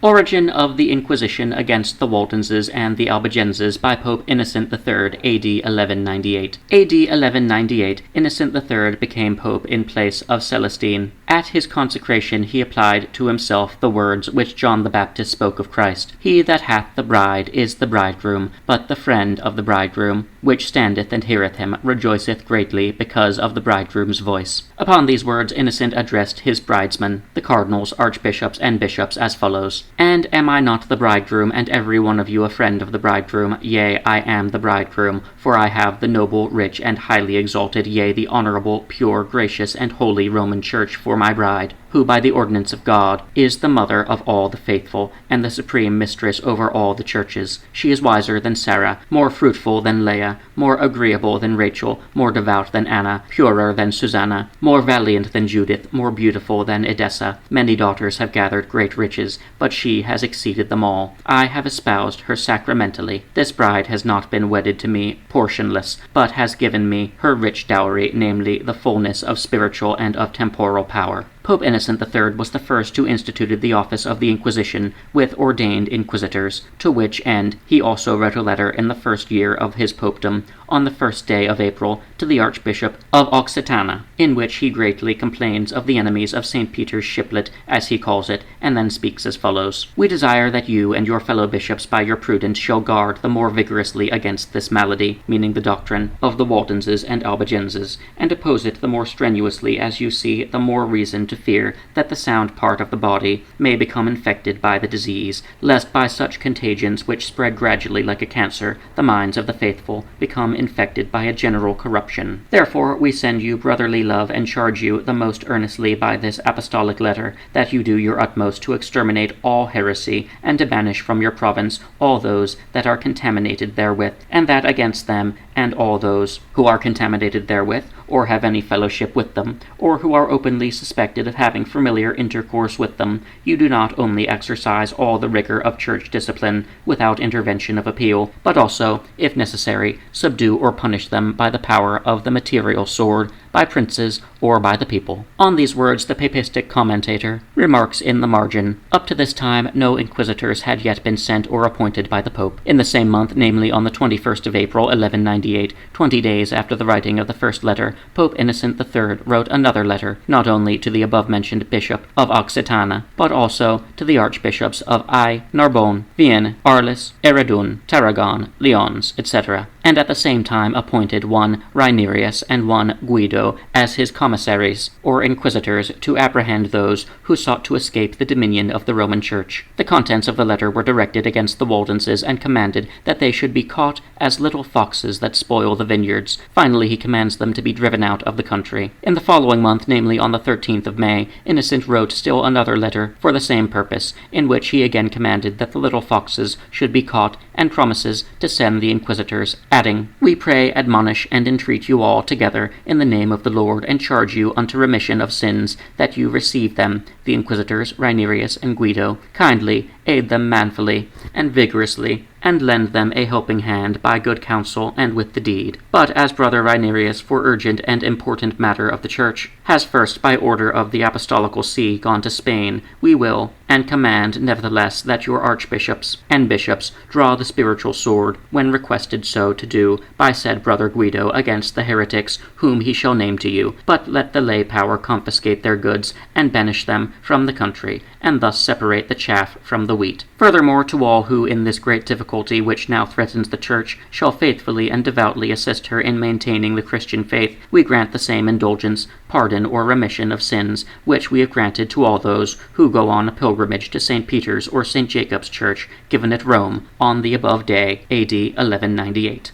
Origin of the Inquisition against the Waldenses and the Albigenses by Pope Innocent III, A.D. 1198. A.D. 1198, Innocent III became pope in place of Celestine. At his consecration he applied to himself the words which John the Baptist spoke of Christ. He that hath the bride is the bridegroom, but the friend of the bridegroom, which standeth and heareth him, rejoiceth greatly because of the bridegroom's voice. Upon these words Innocent addressed his bridesmen, the cardinals, archbishops, and bishops, as follows: And am I not the bridegroom, and every one of you a friend of the bridegroom? Yea, I am the bridegroom, for I have the noble, rich, and highly exalted, yea, the honorable, pure, gracious, and holy Roman Church for my bride, who by the ordinance of God is the mother of all the faithful, and the supreme mistress over all the churches. She is wiser than Sarah, more fruitful than Leah, more agreeable than Rachel, more devout than Anna, purer than Susanna, more valiant than Judith, more beautiful than Edessa. Many daughters have gathered great riches, but she has exceeded them all. I have espoused her sacramentally. This bride has not been wedded to me portionless, but has given me her rich dowry, namely, the fullness of spiritual and of temporal power. Pope Innocent III was the first who instituted the office of the Inquisition with ordained inquisitors, to which end he also wrote a letter in the first year of his popedom, on the 1st day of April, to the Archbishop of Occitana, in which he greatly complains of the enemies of St. Peter's shiplet, as he calls it, and then speaks as follows: We desire that you and your fellow bishops by your prudence shall guard the more vigorously against this malady, meaning the doctrine of the Waldenses and Albigenses, and oppose it the more strenuously as you see the more reason to fear that the sound part of the body may become infected by the disease, lest by such contagions which spread gradually like a cancer, the minds of the faithful become infected by a general corruption. Therefore we send you brotherly love, and charge you the most earnestly by this apostolic letter that you do your utmost to exterminate all heresy, and to banish from your province all those that are contaminated therewith, and that against them and all those who are contaminated therewith, or have any fellowship with them, or who are openly suspected of having familiar intercourse with them, you do not only exercise all the rigor of church discipline without intervention of appeal, but also, if necessary, subdue or punish them by the power of the material sword, by princes, or by the people. On these words the papistic commentator remarks in the margin, Up to this time no inquisitors had yet been sent or appointed by the Pope. In the same month, namely on the 21st of April, 1198, 20 days after the writing of the first letter, Pope Innocent III wrote another letter, not only to the above-mentioned Bishop of Occitana, but also to the Archbishops of Aix, Narbonne, Vienne, Arles, Eredun, Tarragon, Lyons, etc., and at the same time appointed one Reinerius and one Guido as his commissaries, or inquisitors, to apprehend those who sought to escape the dominion of the Roman Church. The contents of the letter were directed against the Waldenses, and commanded that they should be caught as little foxes that spoil the vineyards. Finally, he commands them to be driven out of the country. In the following month, namely on the 13th of May, Innocent wrote still another letter for the same purpose, in which he again commanded that the little foxes should be caught, and promises to send the inquisitors, adding, We pray, admonish, and entreat you all together in the name of the Lord, and charge you unto remission of sins, that you receive them, the inquisitors, Reinerius and Guido, kindly, aid them manfully and vigorously, and lend them a helping hand by good counsel and with the deed. But as Brother Reinerius, for urgent and important matter of the Church, has first by order of the Apostolical See gone to Spain, we will, and command nevertheless that your archbishops and bishops draw the spiritual sword, when requested so to do by said Brother Guido against the heretics whom he shall name to you, but let the lay power confiscate their goods, and banish them from the country, and thus separate the chaff from the wheat. Furthermore, to all who in this great difficulty which now threatens the Church shall faithfully and devoutly assist her in maintaining the Christian faith, we grant the same indulgence, pardon, or remission of sins, which we have granted to all those who go on a pilgrimage to St. Peter's or St. Jacob's Church, given at Rome, on the above day, A.D. 1198.